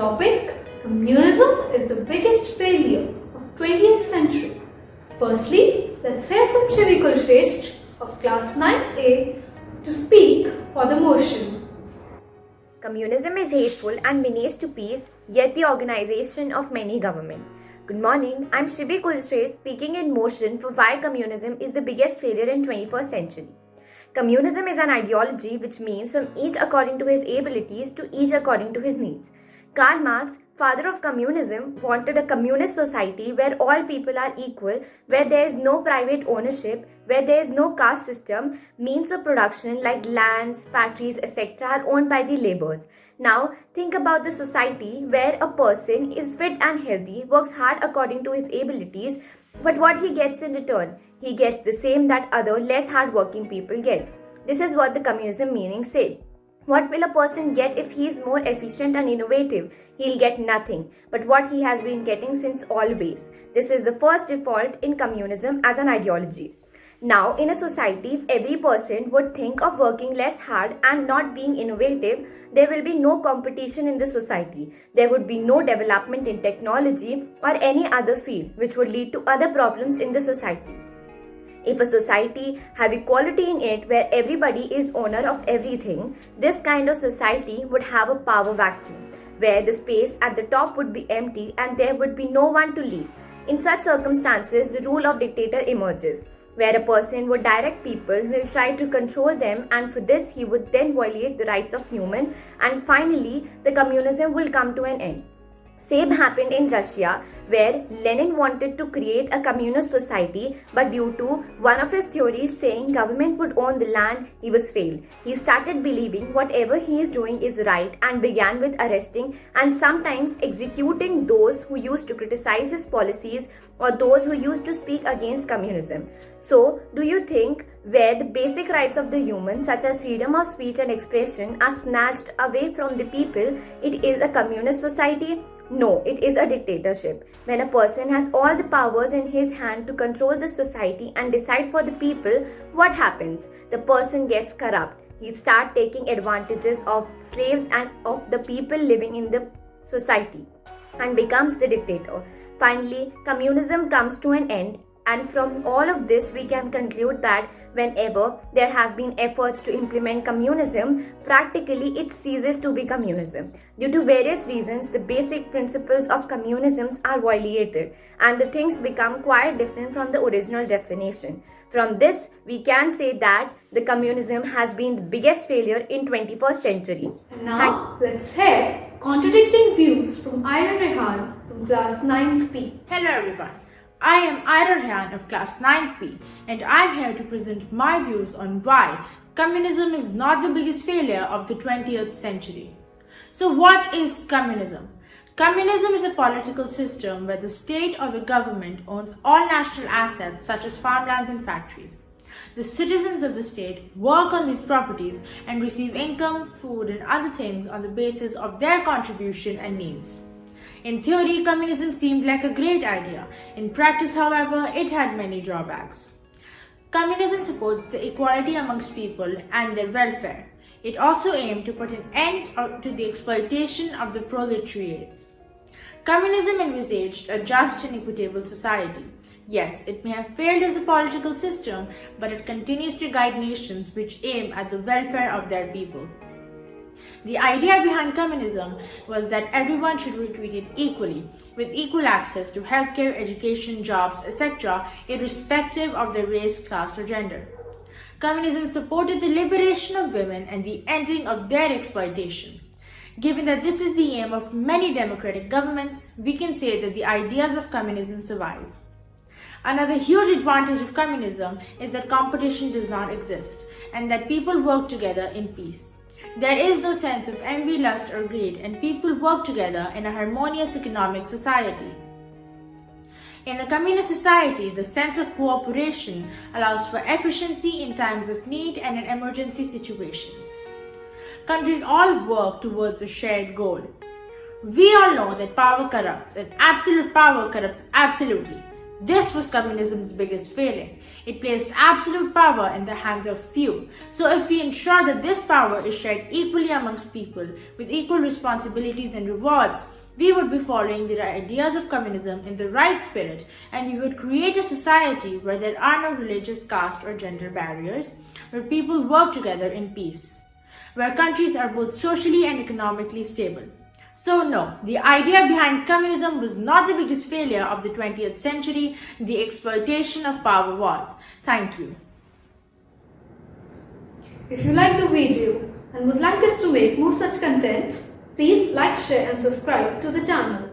topic, communism is the biggest failure of 20th century. Firstly, let's hear from Shivi Kulshrestha of class 9A to speak for the motion. Communism is hateful and menace to peace, yet the organization of many government. Good morning, I'm Shivi Kulshrestha speaking in motion for why communism is the biggest failure in 21st century. Communism is an ideology which means from each according to his abilities to each according to his needs. Karl Marx, father of communism, wanted a communist society where all people are equal, where there is no private ownership, where there is no caste system, means of production like lands, factories, etc. are owned by the laborers. Now, think about the society where a person is fit and healthy, works hard according to his abilities, but what he gets in return? He gets the same that other less hard-working people get. This is what the communism meaning say. What will a person get if he is more efficient and innovative? He'll get nothing, but what he has been getting since always. This is the first default in communism as an ideology. Now, in a society, if every person would think of working less hard and not being innovative, there will be no competition in the society. There would be no development in technology or any other field, which would lead to other problems in the society. If a society have equality in it where everybody is owner of everything, this kind of society would have a power vacuum, where the space at the top would be empty and there would be no one to lead. In such circumstances, the rule of dictator emerges, where a person would direct people, will try to control them, and for this he would then violate the rights of human, and finally the communism will come to an end. Same happened in Russia, where Lenin wanted to create a communist society, but due to one of his theories saying government would own the land, he was failed. He started believing whatever he is doing is right and began with arresting and sometimes executing those who used to criticize his policies or those who used to speak against communism. So, do you think where the basic rights of the human, such as freedom of speech and expression, are snatched away from the people, it is a communist society? No, it is a dictatorship. When a person has all the powers in his hand to control the society and decide for the people, what happens? The person gets corrupt. He starts taking advantages of slaves and of the people living in the society and becomes the dictator. Finally, communism comes to an end. And from all of this, we can conclude that whenever there have been efforts to implement communism, practically it ceases to be communism. Due to various reasons, the basic principles of communism are violated and the things become quite different from the original definition. From this, we can say that the communism has been the biggest failure in 21st century. And now, let's hear contradicting views from Ira Rehan from class 9th Hello everyone. I am Ira Rehan of class 9P and I am here to present my views on why communism is not the biggest failure of the 20th century. So what is communism? Communism is a political system where the state or the government owns all national assets such as farmlands and factories. The citizens of the state work on these properties and receive income, food and other things on the basis of their contribution and needs. In theory, communism seemed like a great idea. In practice, however, it had many drawbacks. Communism supports the equality amongst people and their welfare. It also aimed to put an end to the exploitation of the proletariat. Communism envisaged a just and equitable society. Yes, it may have failed as a political system, but it continues to guide nations which aim at the welfare of their people. The idea behind communism was that everyone should be treated equally, with equal access to healthcare, education, jobs, etc., irrespective of their race, class, or gender. Communism supported the liberation of women and the ending of their exploitation. Given that this is the aim of many democratic governments, we can say that the ideas of communism survive. Another huge advantage of communism is that competition does not exist and that people work together in peace. There is no sense of envy, lust or greed, and people work together in a harmonious economic society. In a communist society, the sense of cooperation allows for efficiency in times of need and in emergency situations. Countries all work towards a shared goal. We all know that power corrupts, and absolute power corrupts absolutely. This was communism's biggest failing. It placed absolute power in the hands of few. So if we ensure that this power is shared equally amongst people with equal responsibilities and rewards, we would be following the ideas of communism in the right spirit, and we would create a society where there are no religious, caste or gender barriers, where people work together in peace, where countries are both socially and economically stable. So no, the idea behind communism was not the biggest failure of the 20th century, the exploitation of power was. Thank you. If you like the video and would like us to make more such content, please like, share and subscribe to the channel.